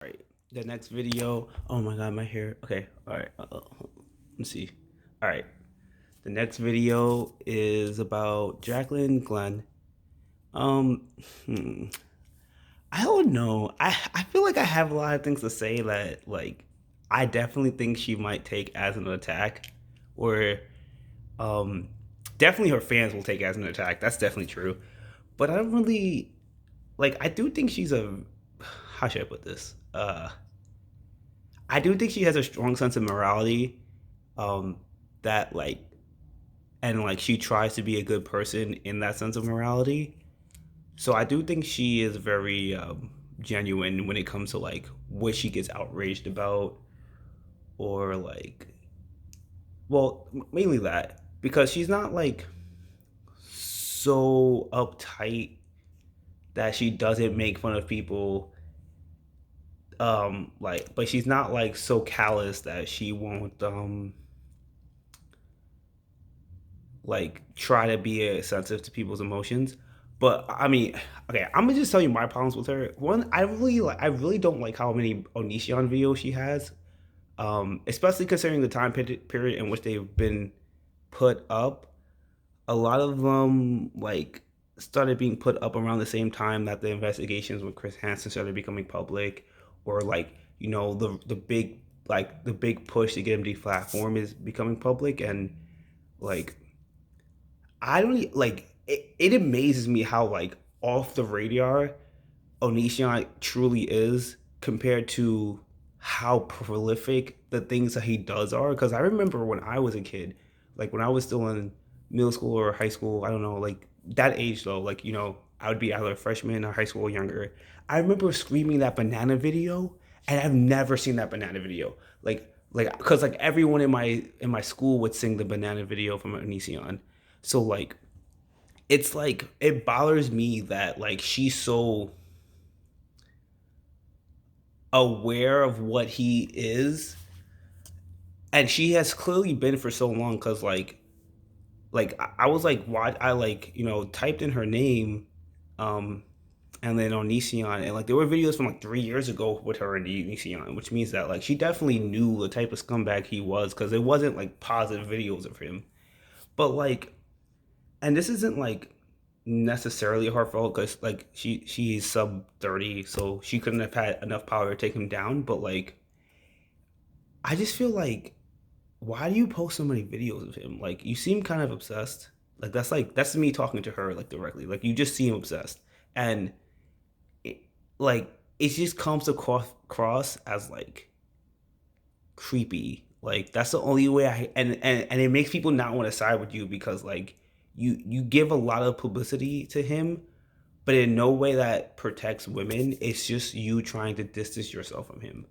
Right. The next video. Oh my god, my hair. Okay. All right. Let's see. All right. The next video is about Jacqueline Glenn. Um, hmm, I don't know. I feel like I have a lot of things to say that I definitely think she might take as an attack, or um, definitely her fans will take as an attack. That's definitely true. But I don't really like. I do think she's a. How should I put this? I do think she has a strong sense of morality. Um, that and she tries to be a good person in that sense of morality. So I do think she is very genuine when it comes to what she gets outraged about, or well, mainly that, because she's not so uptight that she doesn't make fun of people. But she's not so callous that she won't try to be sensitive to people's emotions. But I mean, okay, I'm gonna just tell you my problems with her. One, I really don't like how many Onision videos she has, especially considering the time period in which they've been put up. A lot of them started being put up around the same time that the investigations with Chris Hansen started becoming public, or the big push to get him deplatformed is becoming public. And like I don't it amazes me how off the radar Onision truly is compared to how prolific the things that he does are. Because I remember when I was a kid, when I was still in middle school or high school, I don't know, that age though, I would be either a freshman or high school or younger. I remember screaming that banana video, and I've never seen that banana video. Because everyone in my school would sing the banana video from Onision. So it's it bothers me that she's so aware of what he is, and she has clearly been for so long. Because I was why I typed in her name, um and then on Onision, and there were videos from 3 years ago with her and Onision, which means that she definitely knew the type of scumbag he was, because it wasn't positive videos of him. But and this isn't necessarily her fault, because she's sub 30, so she couldn't have had enough power to take him down. But I just feel why do you post so many videos of him? You seem kind of obsessed. That's me talking to her directly. You just seem obsessed. And it, it just comes across as creepy. That's the only way and it makes people not want to side with you, because you give a lot of publicity to him, but in no way that protects women. It's just you trying to distance yourself from him.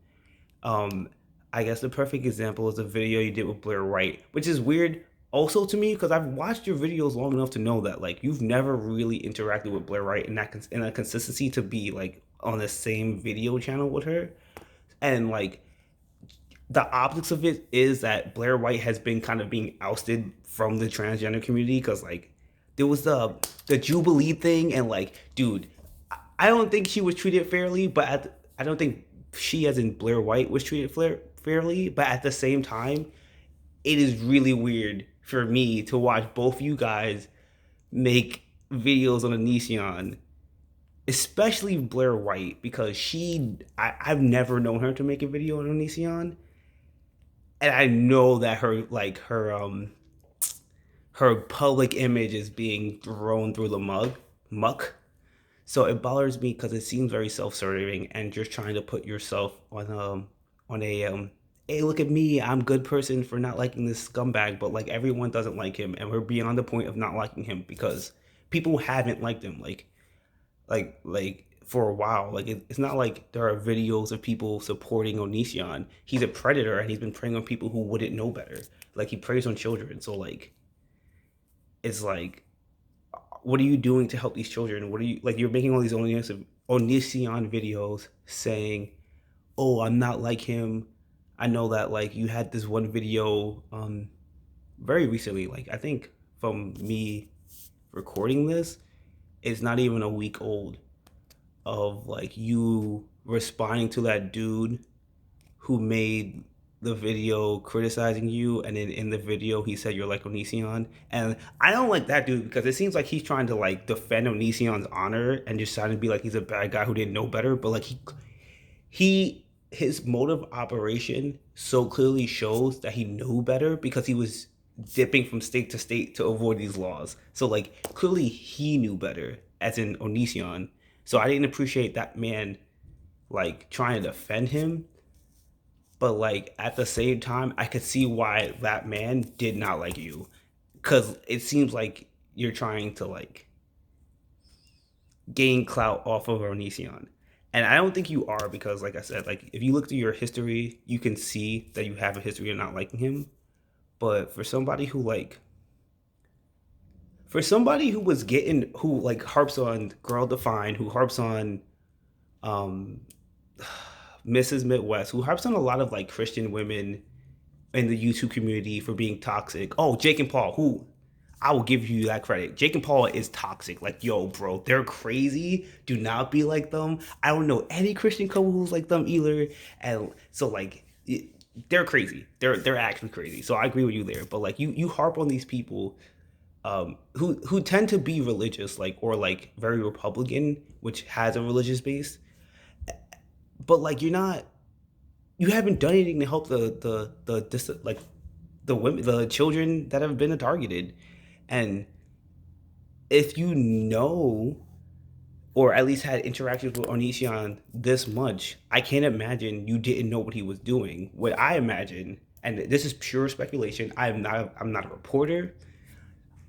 Um, I guess the perfect example is the video you did with Blair White, which is weird also to me, because I've watched your videos long enough to know that you've never really interacted with Blair White in in a consistency to be on the same video channel with her. And the optics of it is that Blair White has been kind of being ousted from the transgender community, because there was the Jubilee thing, and dude, I don't think she was treated fairly, but I don't think she, as in Blair White, was treated fairly. But at the same time, it is really weird for me to watch both you guys make videos on Onision, especially Blair White, because I've never known her to make a video on Onision, and I know that her public image is being thrown through the muck. So it bothers me, because it seems very self-serving, and just trying to put yourself on a hey, look at me, I'm a good person for not liking this scumbag. But everyone doesn't like him, and we're beyond the point of not liking him, because people haven't liked him for a while. It's not like there are videos of people supporting Onision. He's a predator, and he's been preying on people who wouldn't know better. He preys on children. So it's what are you doing to help these children? What are you you're making all these Onision videos saying, "Oh, I'm not like him." I know that you had this one video very recently, I think from me recording this, it's not even a week old, of you responding to that dude who made the video criticizing you, and then in the video he said you're like Onision, and I don't like that dude because it seems like he's trying to like defend Onision's honor and just trying to be like he's a bad guy who didn't know better, but like he his motive operation so clearly shows that he knew better because he was dipping from state to state to avoid these laws. So like clearly he knew better, as in Onision. So I didn't appreciate that man like trying to defend him, but like at the same time I could see why that man did not like you, because it seems like you're trying to like gain clout off of Onision. And I don't think you are, because like I said, like if you look through your history, you can see that you have a history of not liking him. But for somebody who was getting who like harps on Girl Defined, who harps on um Mrs. Midwest, who harps on a lot of like Christian women in the YouTube community for being toxic. Oh, Jake and Paul, who I will give you that credit. Jake and Paul is toxic. Like, yo, bro, they're crazy. Do not be like them. I don't know any Christian couple who's like them either. And so like they're crazy. They're actually crazy. So I agree with you there. But like you harp on these people who tend to be religious, like, or like very Republican, which has a religious base. But like you haven't done anything to help like the women, the children that have been targeted. And if you know, or at least had interactions with Onision this much, I can't imagine you didn't know what he was doing. What I imagine, and this is pure speculation, I'm not a reporter.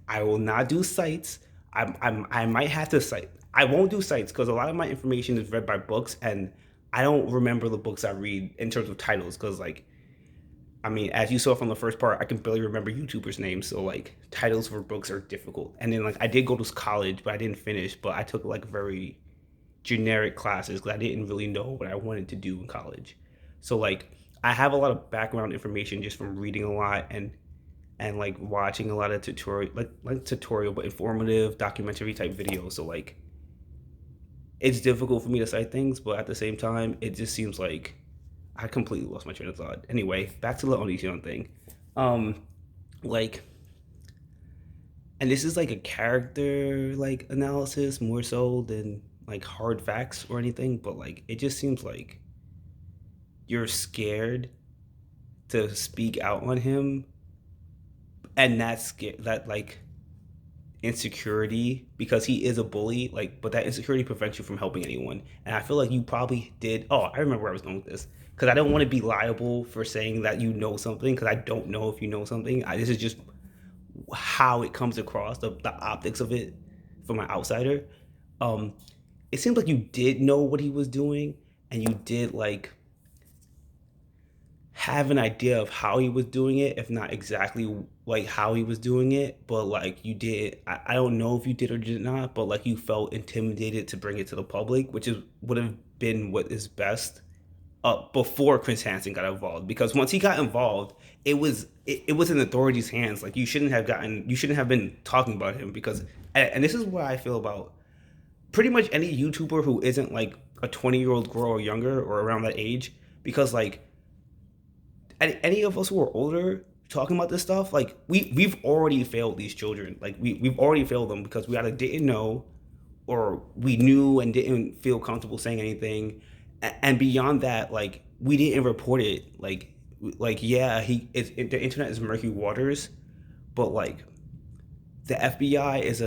I will not do sites. I might have to cite. I won't do sites because a lot of my information is read by books, and I don't remember the books I read in terms of titles. Because like, I mean, as you saw from the first part, I can barely remember YouTubers' names, so like titles for books are difficult. And then like I did go to college, but I didn't finish. But I took like very generic classes because I didn't really know what I wanted to do in college. So like I have a lot of background information just from reading a lot and like watching a lot of tutorial like tutorial but informative documentary type videos. So like it's difficult for me to cite things, but at the same time, it just seems like I completely lost my train of thought. Anyway, back to the Onision thing. Um, like, and this is like a character like analysis more so than like hard facts or anything, but like it just seems like you're scared to speak out on him, and that like insecurity because he is a bully, like, but that insecurity prevents you from helping anyone. And I feel like you probably did. Oh, I remember where I was going with this, because I don't want to be liable for saying that you know something, because I don't know if you know something. This is just how it comes across, the optics of it from an outsider. um it seems like you did know what he was doing, and you did like have an idea of how he was doing it, if not exactly like how he was doing it, but like you did. I don't know if you did or did not, but like you felt intimidated to bring it to the public, which is would have been what is best before Chris Hansen got involved. Because once he got involved, it was in authorities' hands. Like you shouldn't have been talking about him, because and this is what I feel about pretty much any YouTuber who isn't like a 20-year-old girl or younger or around that age, because like any of us who are older talking about this stuff, like we've already failed these children. Like we've already failed them because we either didn't know, or we knew and didn't feel comfortable saying anything. And beyond that, like we didn't report it. Like yeah, the internet is murky waters, but like the FBI is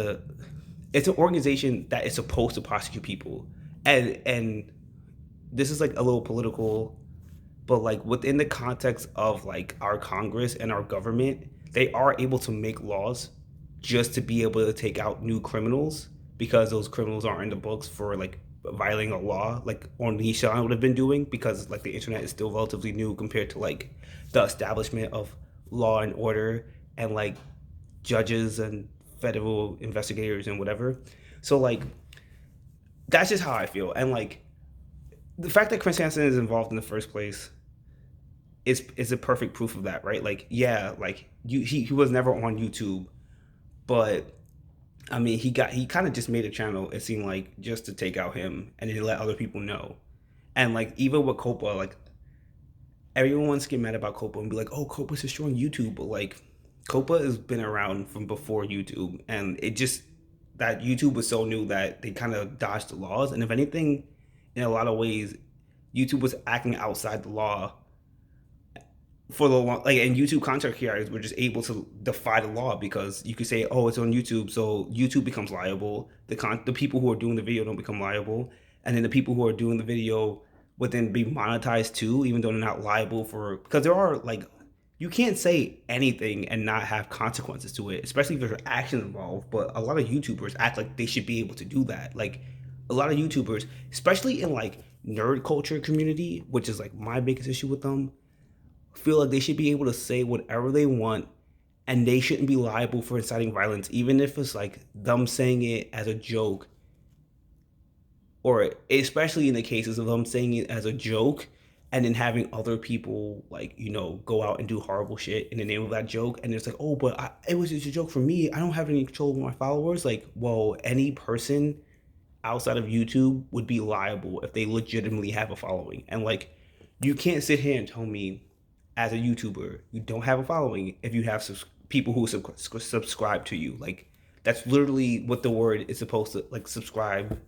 it's an organization that is supposed to prosecute people. And this is like a little political, but like within the context of like our Congress and our government, they are able to make laws just to be able to take out new criminals, because those criminals aren't in the books for like violating a law like Nishan would have been doing, because like the internet is still relatively new compared to like the establishment of law and order and like judges and federal investigators and whatever. So like that's just how I feel. And like the fact that Chris Hansen is involved in the first place is a perfect proof of that, right? Like, yeah, like he was never on YouTube, but I mean, he kind of just made a channel. It seemed like just to take out him and then let other people know. And like even with Copa, like everyone wants to get mad about Copa and be like, "Oh, Copa's destroying YouTube," but like Copa has been around from before YouTube, and it just that YouTube was so new that they kind of dodged the laws. And if anything, in a lot of ways, YouTube was acting outside the law for the long, like, and YouTube content creators were just able to defy the law because you could say, oh, it's on YouTube, so YouTube becomes liable. The people who are doing the video don't become liable, and then the people who are doing the video would then be monetized too, even though they're not liable for, because there are like, you can't say anything and not have consequences to it, especially if there's actions involved. But a lot of YouTubers act like they should be able to do that. Like a lot of YouTubers, especially in like nerd culture community, which is like my biggest issue with them, feel like they should be able to say whatever they want and they shouldn't be liable for inciting violence, even if it's like them saying it as a joke, or especially in the cases of them saying it as a joke and then having other people like, go out and do horrible shit in the name of that joke. And it's like, oh, but it was just a joke for me. I don't have any control over my followers. Like, well, any person outside of YouTube would be liable if they legitimately have a following. And like, you can't sit here and tell me as a YouTuber you don't have a following if you have people who subscribe to you. Like, that's literally what the word is supposed to, like, subscribe.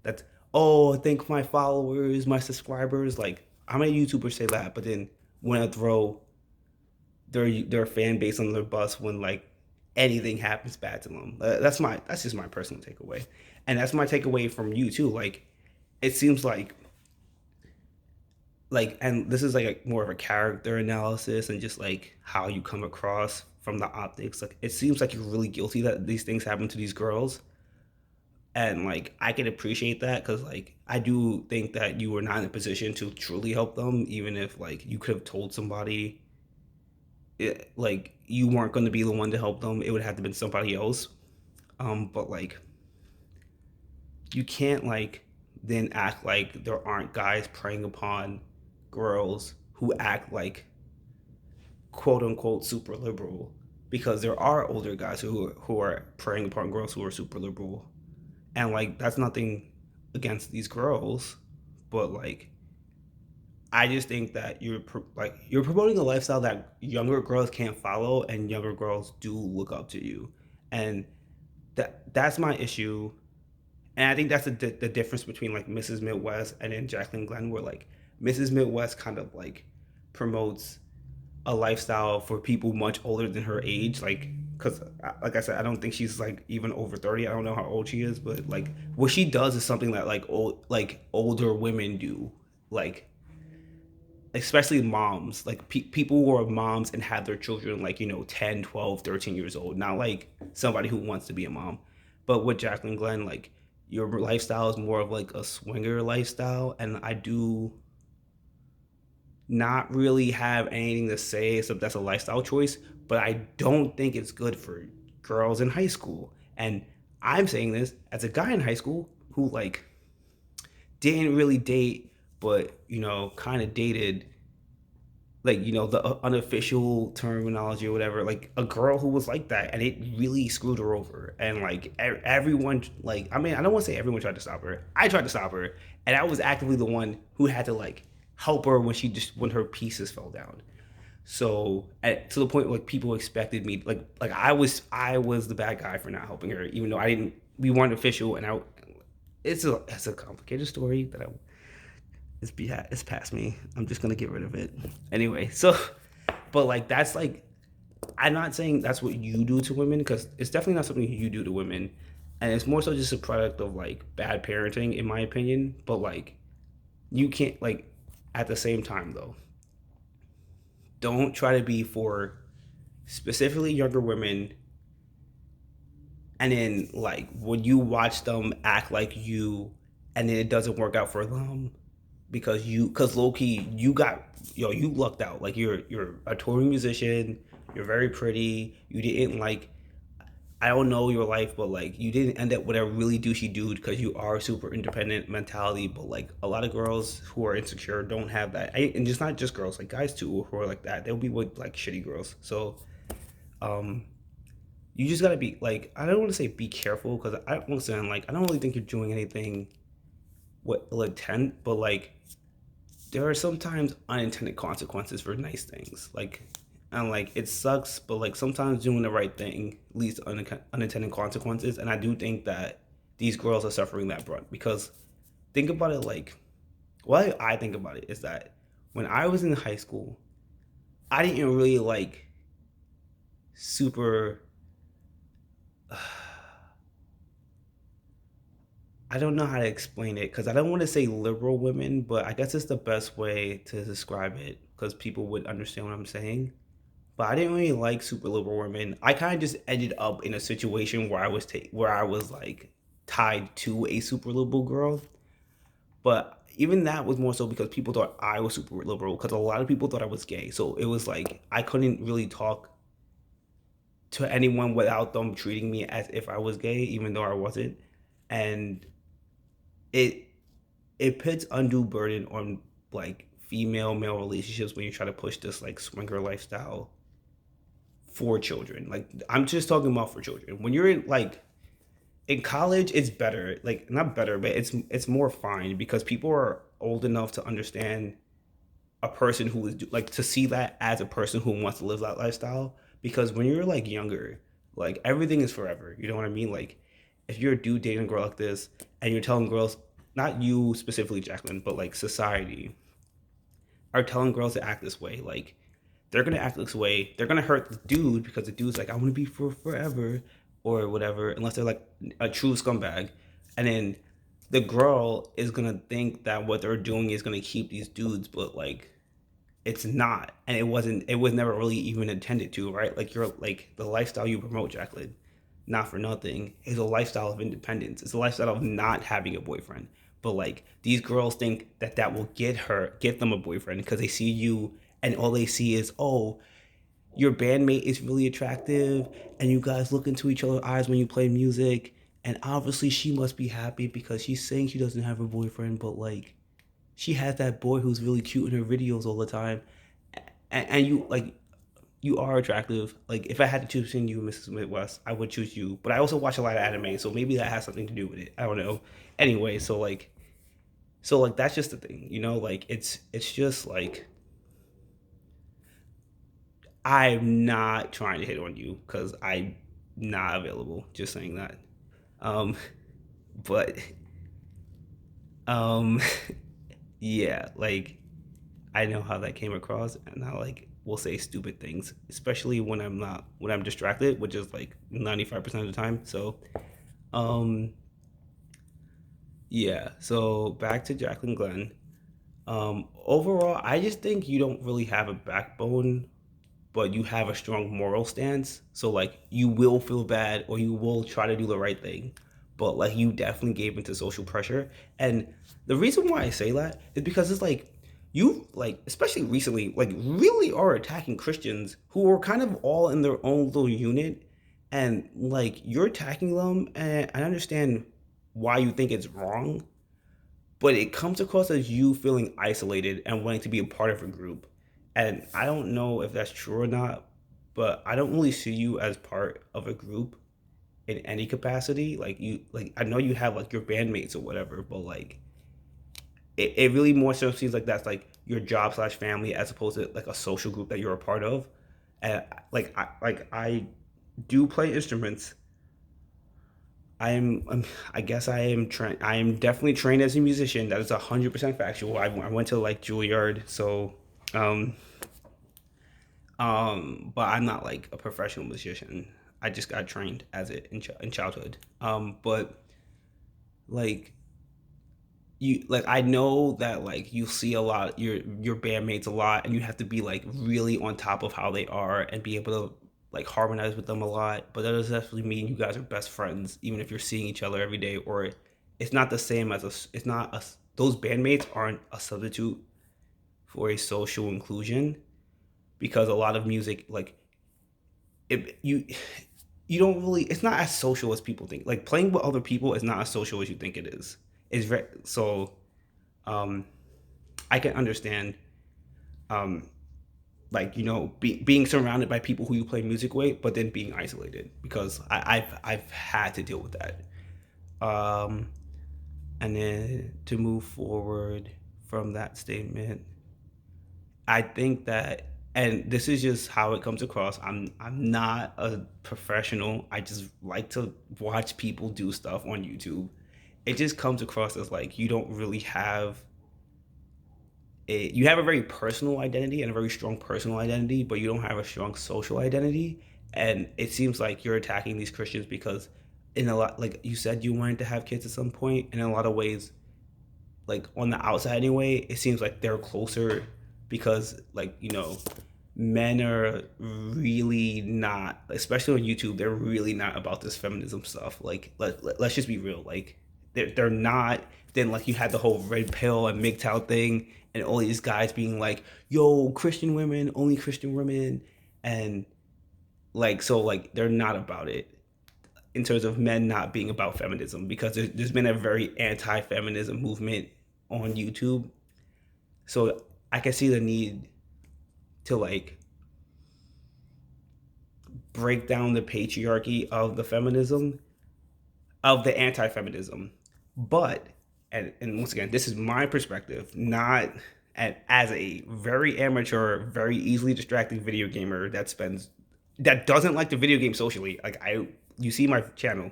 That's, oh, I think my followers, my subscribers, like, how many YouTubers say that, but then want to throw their fan base on their bus when like anything happens bad to them. That's just my personal takeaway, and that's my takeaway from you too. Like, it seems like, and this is like more of a character analysis and just like how you come across from the optics. Like, it seems like you're really guilty that these things happen to these girls, and like I can appreciate that because like I do think that you were not in a position to truly help them, even if like you could have told somebody like you weren't going to be the one to help them. It would have to been somebody else. But like you can't like then act like there aren't guys preying upon girls who act like quote unquote super liberal, because there are older guys who are preying upon girls who are super liberal. And like that's nothing against these girls, but like I just think that you're promoting a lifestyle that younger girls can't follow, and younger girls do look up to you, and that's my issue. And I think that's the difference between like Mrs. Midwest and then Jacqueline Glenn, where like Mrs. Midwest kind of like promotes a lifestyle for people much older than her age, like because like I said, I don't think she's like even over 30. I don't know how old she is, but like what she does is something that like older women do, like especially moms, like people who are moms and have their children like 10, 12, 13 years old, not like somebody who wants to be a mom. But with Jacqueline Glenn, like your lifestyle is more of like a swinger lifestyle, and I do not really have anything to say except that's a lifestyle choice, but I don't think it's good for girls in high school. And I'm saying this as a guy in high school who like didn't really date, but kind of dated, like the unofficial terminology or whatever, like a girl who was like that, and it really screwed her over. And like everyone, like, I mean, I don't want to say everyone tried to stop her. I tried to stop her, and I was actively the one who had to like help her when her pieces fell down. So to the point like people expected me, like I was the bad guy for not helping her, even though I didn't. We weren't official, and it's a complicated story that it's past me. I'm just gonna get rid of it anyway. So, but like that's like, I'm not saying that's what you do to women, because it's definitely not something you do to women, and it's more so just a product of like bad parenting, in my opinion. But like you can't, like, at the same time though, don't try to be for specifically younger women, and then like when you watch them act like you, and then it doesn't work out for them because low key you lucked out. Like you're a touring musician, you're very pretty, you didn't like, I don't know your life, but like you didn't end up with a really douchey dude, because you are super independent mentality. But like a lot of girls who are insecure don't have that. And it's not just girls, like guys too who are like that, they'll be with like shitty girls. So um you just gotta be like, I don't want to say be careful, because I don't really think you're doing anything with ill intent, but like there are sometimes unintended consequences for nice things. Like, and like it sucks, but like sometimes doing the right thing leads to unintended consequences. And I do think that these girls are suffering that brunt because think about it like what I think about it is that when I was in high school, I didn't really like super. I don't know how to explain it because I don't want to say liberal women, but I guess it's the best way to describe it because people would understand what I'm saying. But I didn't really like super liberal women. I kind of just ended up in a situation where where I was like tied to a super liberal girl. But even that was more so because people thought I was super liberal because a lot of people thought I was gay. So it was like I couldn't really talk to anyone without them treating me as if I was gay, even though I wasn't. And it it puts undue burden on like female male relationships when you try to push this like swinger lifestyle for children. Like I'm just talking about for children. When you're in like in college, it's better. Like not better, but it's more fine because people are old enough to understand a person who is like to see that as a person who wants to live that lifestyle. Because when you're like younger, like everything is forever. You know what I mean? Like if you're a dude dating a girl like this and you're telling girls, not you specifically, Jacqueline, but like society are telling girls to act this way, like they're gonna act this way. They're gonna hurt the dude because the dude's like, I want to be for forever or whatever, unless they're like a true scumbag. And then the girl is gonna think that what they're doing is gonna keep these dudes, but like it's not, and it wasn't. It was never really even intended to, right? Like you're like the lifestyle you promote, Jacqueline, not for nothing, is a lifestyle of independence. It's a lifestyle of not having a boyfriend. But like these girls think that that will get them a boyfriend because they see you and all they see is, oh, your bandmate is really attractive and you guys look into each other's eyes when you play music, and obviously she must be happy because she's saying she doesn't have a boyfriend, but like she has that boy who's really cute in her videos all the time, and you like you are attractive. Like if I had to choose between you and Mrs. Midwest, I would choose you. But I also watch a lot of anime, so maybe that has something to do with it. I don't know. Anyway, so like that's just the thing, you know. Like it's just like I'm not trying to hit on you because I'm not available. Just saying that. Um, but um, yeah, like I know how that came across, and I like will say stupid things, especially when I'm distracted, which is like 95% of the time. So, um, yeah. So back to Jacqueline Glenn. Overall, I just think you don't really have a backbone, but you have a strong moral stance. So like you will feel bad or you will try to do the right thing, but like you definitely gave into social pressure. And the reason why I say that is because it's like you like especially recently like really are attacking Christians who are kind of all in their own little unit, and like you're attacking them, and I understand why you think it's wrong, but it comes across as you feeling isolated and wanting to be a part of a group. And I don't know if that's true or not, but I don't really see you as part of a group in any capacity. Like you like I know you have like your bandmates or whatever, but like it really more so seems like that's like your job slash family as opposed to like a social group that you're a part of. And I do play instruments. I guess I am trained. I am definitely trained as a musician. That is 100% factual. I went to like Juilliard, so um, but I'm not like a professional musician. I just got trained as it in childhood. But like you like I know that like you see a lot your bandmates a lot, and you have to be like really on top of how they are and be able to like harmonize with them a lot. But that doesn't necessarily mean you guys are best friends, even if you're seeing each other every day. Or it's not the same as it's not a those bandmates aren't a substitute for a social inclusion, because a lot of music like it you don't really it's not as social as people think. Like playing with other people is not as social as you think it is. It's very so um I can understand um like being surrounded by people who you play music with, but then being isolated, because I've had to deal with that. um and then to move forward from that statement. I think that, and this is just how it comes across. I'm not a professional. I just like to watch people do stuff on YouTube. It just comes across as like you don't really have you have a very personal identity and a very strong personal identity, but you don't have a strong social identity. And it seems like you're attacking these Christians because, in a lot, like you said, you wanted to have kids at some point, and in a lot of ways, like on the outside anyway, it seems like they're closer because, like, men are really not, especially on YouTube, they're really not about this feminism stuff. Like, let's just be real. Like, they're not. Then, like, you had the whole red pill and MGTOW thing, and all these guys being like, yo, Christian women, only Christian women. And, like, so, like, they're not about it in terms of men not being about feminism because there's been a very anti feminism movement on YouTube. So I can see the need to, like, break down the patriarchy of the feminism, of the anti-feminism. But, and once again, this is my perspective, not as a very amateur, very easily distracting video gamer that doesn't like the video game socially. Like, you see my channel,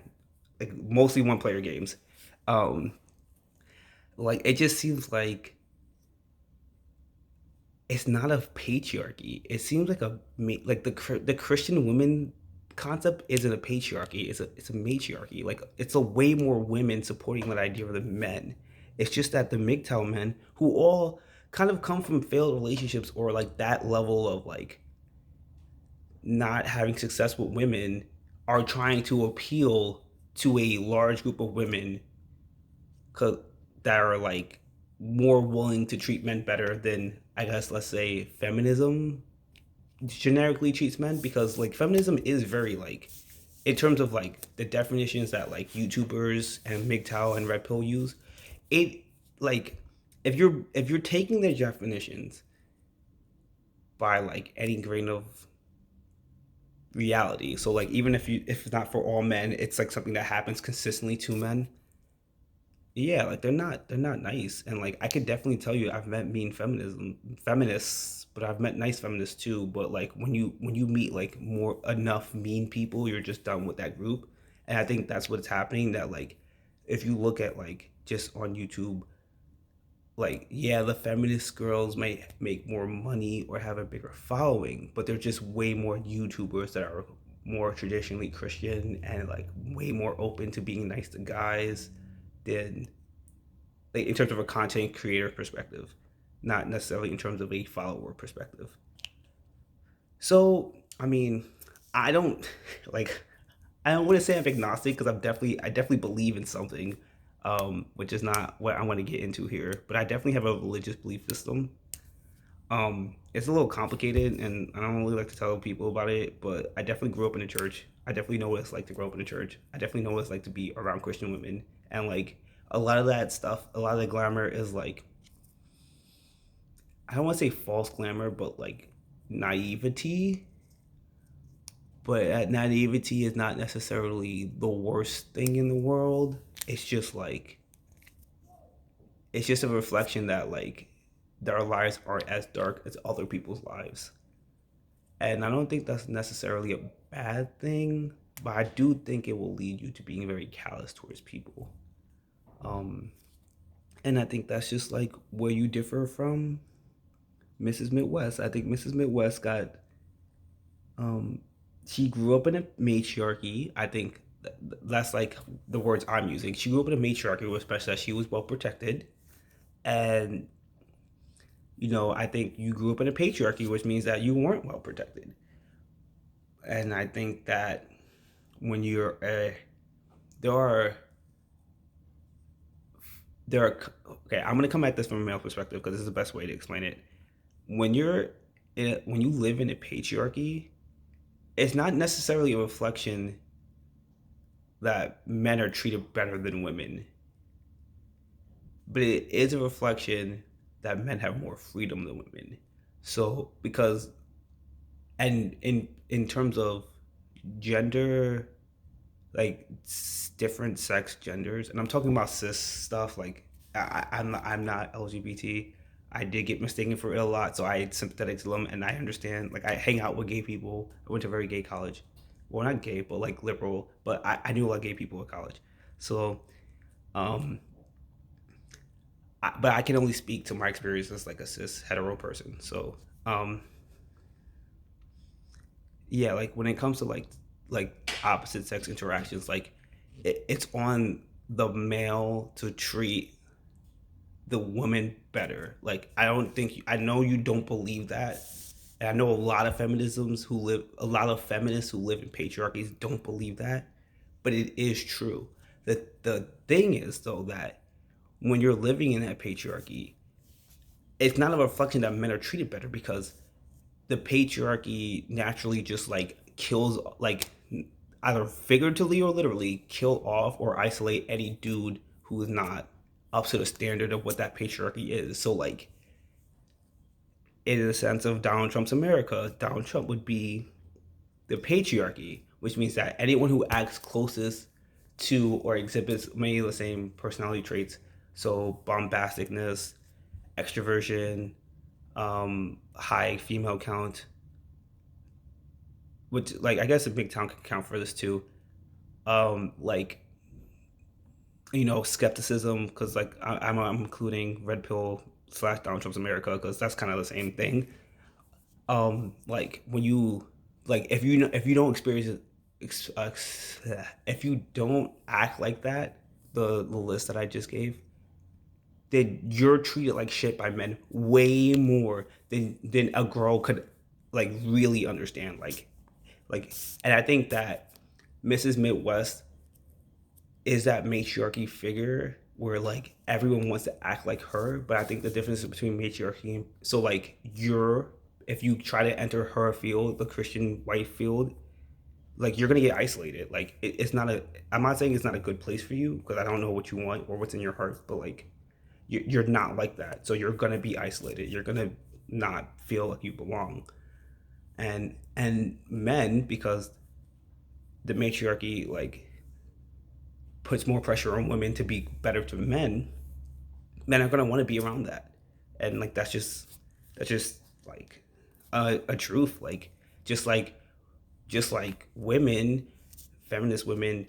like mostly one player games. Um, like, it just seems like it's not a patriarchy. It seems like like the Christian women concept isn't a patriarchy. It's a matriarchy. Like, it's a way more women supporting that idea than men. It's just that the MGTOW men, who all kind of come from failed relationships or like that level of like not having success with women, are trying to appeal to a large group of women that are like more willing to treat men better than, I guess, let's say, feminism generically treats men, because like feminism is very like, in terms of like the definitions that like YouTubers and MGTOW and Red Pill use, it, like, if you're taking their definitions by like any grain of reality, so like even if it's not for all men, it's like something that happens consistently to men. Yeah, like they're not nice. And like I could definitely tell you I've met mean feminists, but I've met nice feminists too. But like when you meet like more enough mean people, you're just done with that group. And I think that's what's happening. That like if you look at like just on YouTube, like, yeah, the feminist girls might make more money or have a bigger following, but they're just way more YouTubers that are more traditionally Christian and like way more open to being nice to guys than, like, in terms of a content creator perspective, not necessarily in terms of a follower perspective. So, I mean, I don't like I don't want to say I'm agnostic because I definitely believe in something, which is not what I want to get into here. But I definitely have a religious belief system. It's a little complicated, and I don't really like to tell people about it. But I definitely grew up in a church. I definitely know what it's like to grow up in a church. I definitely know what it's like to be around Christian women, and like a lot of that stuff, a lot of the glamour is like, I don't want to say false glamour, but like naivety. But that naivety is not necessarily the worst thing in the world. It's just like, it's just a reflection that like their lives aren't as dark as other people's lives. And I don't think that's necessarily a bad thing, but I do think it will lead you to being very callous towards people. Um, and I think that's just like where you differ from Mrs. Midwest. I think Mrs. Midwest got, um, she grew up in a matriarchy. I think that's like the words I'm using. She grew up in a matriarchy, especially that she was well protected. And, I think you grew up in a patriarchy, which means that you weren't well protected. And I think that when you're there are there are okay, I'm gonna come at this from a male perspective because this is the best way to explain it. When you live in a patriarchy, it's not necessarily a reflection that men are treated better than women, but it is a reflection that men have more freedom than women. So because, and in terms of gender, like different sex genders, and I'm talking about cis stuff, like I'm not LGBT. I did get mistaken for it a lot, so I sympathetic to them, and I understand. Like I hang out with gay people. I went to a very gay college. Well, not gay, but like liberal. But I knew a lot of gay people at college. So, um, but I can only speak to my experience as like a cis hetero person. So, um, yeah, like when it comes to like opposite sex interactions, like it's on the male to treat the woman better. Like I don't think I know you don't believe that. And I know a lot of feminists who live in patriarchies don't believe that, but it is true. The thing is though that when you're living in that patriarchy, it's not a reflection that men are treated better because the patriarchy naturally just like kills like either figuratively or literally kill off or isolate any dude who is not up to the standard of what that patriarchy is. So like in the sense of Donald Trump's America, Donald Trump would be the patriarchy, which means that anyone who acts closest to or exhibits many of the same personality traits, so bombasticness, extroversion, high female count, which like I guess a big town can count for this too. Like skepticism because like I'm including red pill slash Donald Trump's America because that's kind of the same thing. Like when you like if you don't experience it, if you don't act like that, the list that I just gave, then you're treated like shit by men way more than a girl could like really understand. Like, and I think that Mrs. Midwest is that matriarchy figure where like everyone wants to act like her, but I think the difference between matriarchy and so like you're if you try to enter her field, the Christian white field, like you're gonna get isolated. Like it's not a. I'm not saying it's not a good place for you because I don't know what you want or what's in your heart, but like you're not like that, so you're gonna be isolated. You're gonna not feel like you belong, and men because the matriarchy like puts more pressure on women to be better to men. Men are gonna want to be around that, and like that's just like a truth. Like just like just like women, feminist women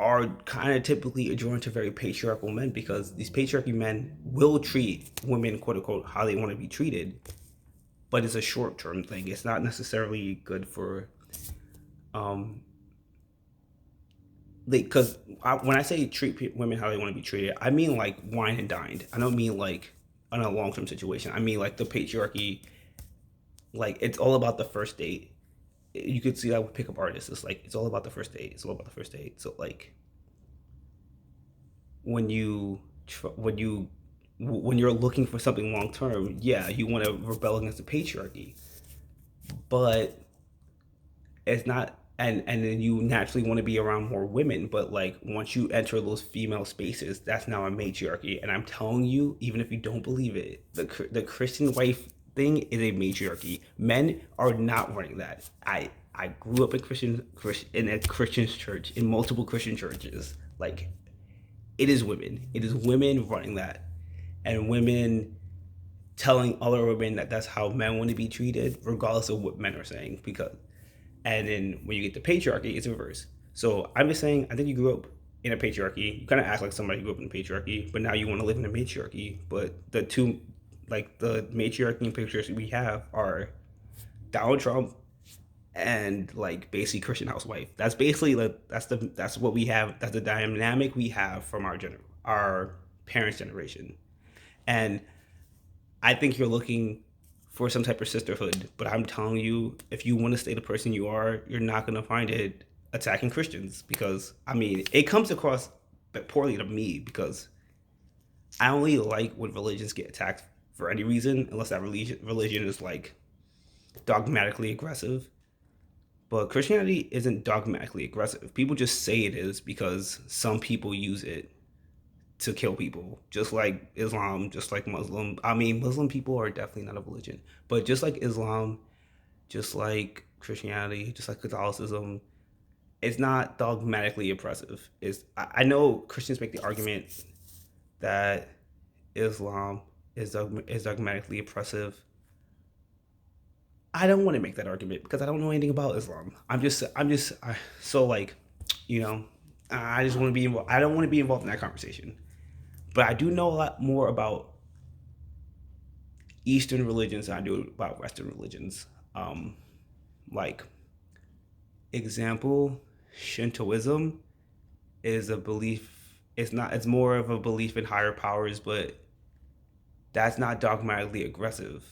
are kind of typically adjoined to very patriarchal men because these patriarchy men will treat women quote unquote how they want to be treated, but it's a short term thing. It's not necessarily good for um because when I say treat women how they want to be treated, I mean like wine and dined. I don't mean like in a long term situation. I mean like the patriarchy, like it's all about the first date. You could see that with pickup artists. It's like it's all about the first date. It's all about the first date. So like when you when you when you're looking for something long term, yeah, you want to rebel against the patriarchy, but it's not. And then you naturally want to be around more women, but like once you enter those female spaces, that's now a matriarchy. And I'm telling you, even if you don't believe it, the Christian wife thing is a matriarchy. Men are not running that. I grew up in in a Christian church, in multiple Christian churches. Like it is women. It is women running that, and women telling other women that that's how men want to be treated, regardless of what men are saying. Because, and then when you get to patriarchy, it's reverse. So I'm just saying, I think you grew up in a patriarchy. You kind of act like somebody who grew up in a patriarchy, but now you want to live in a matriarchy. But the two, like the matriarchy and patriarchy we have are Donald Trump and like basically Christian housewife. That's basically that's what we have. That's the dynamic we have from our parents' generation. And I think you're looking for some type of sisterhood, but I'm telling you, if you want to stay the person you are, you're not gonna find it attacking Christians because I mean it comes across poorly to me because I only like when religions get attacked for any reason unless that religion is like dogmatically aggressive. But Christianity isn't dogmatically aggressive. People just say it is because some people use it to kill people, just like Islam, just like Muslim. I mean, Muslim people are definitely not a religion, but just like Islam, just like Christianity, just like Catholicism, it's not dogmatically oppressive. It's I know Christians make the argument that Islam is dogmatically oppressive. I don't want to make that argument because I don't know anything about Islam. So like, you know, I just want to be involved. I don't want to be involved in that conversation. But I do know a lot more about Eastern religions than I do about Western religions. Um, like example, Shintoism is a belief. It's not. It's more of a belief in higher powers, but that's not dogmatically aggressive.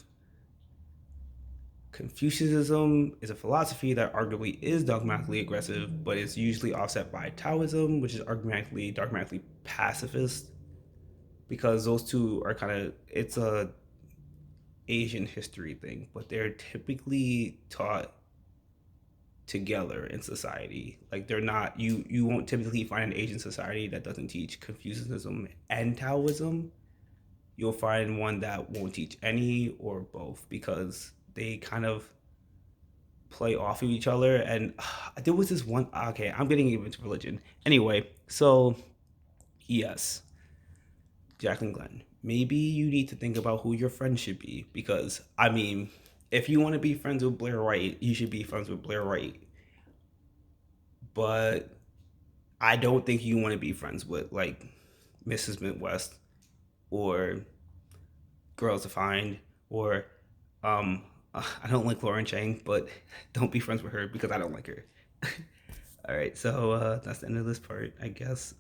Confucianism is a philosophy that arguably is dogmatically aggressive, but it's usually offset by Taoism, which is dogmatically pacifist, because those two are kind of it's a Asian history thing, but they're typically taught together in society. Like they're not you won't typically find an Asian society that doesn't teach Confucianism and Taoism. You'll find one that won't teach any or both because they kind of play off of each other. And there was this one. Okay, I'm getting into religion anyway. So yes, Jacqueline Glenn, maybe you need to think about who your friend should be because I mean, if you want to be friends with Blair White, you should be friends with Blair White. But I don't think you want to be friends with like Mrs. Midwest or Girls Defined or I don't like Lauren Chang, but don't be friends with her because I don't like her. All right, so that's the end of this part, I guess.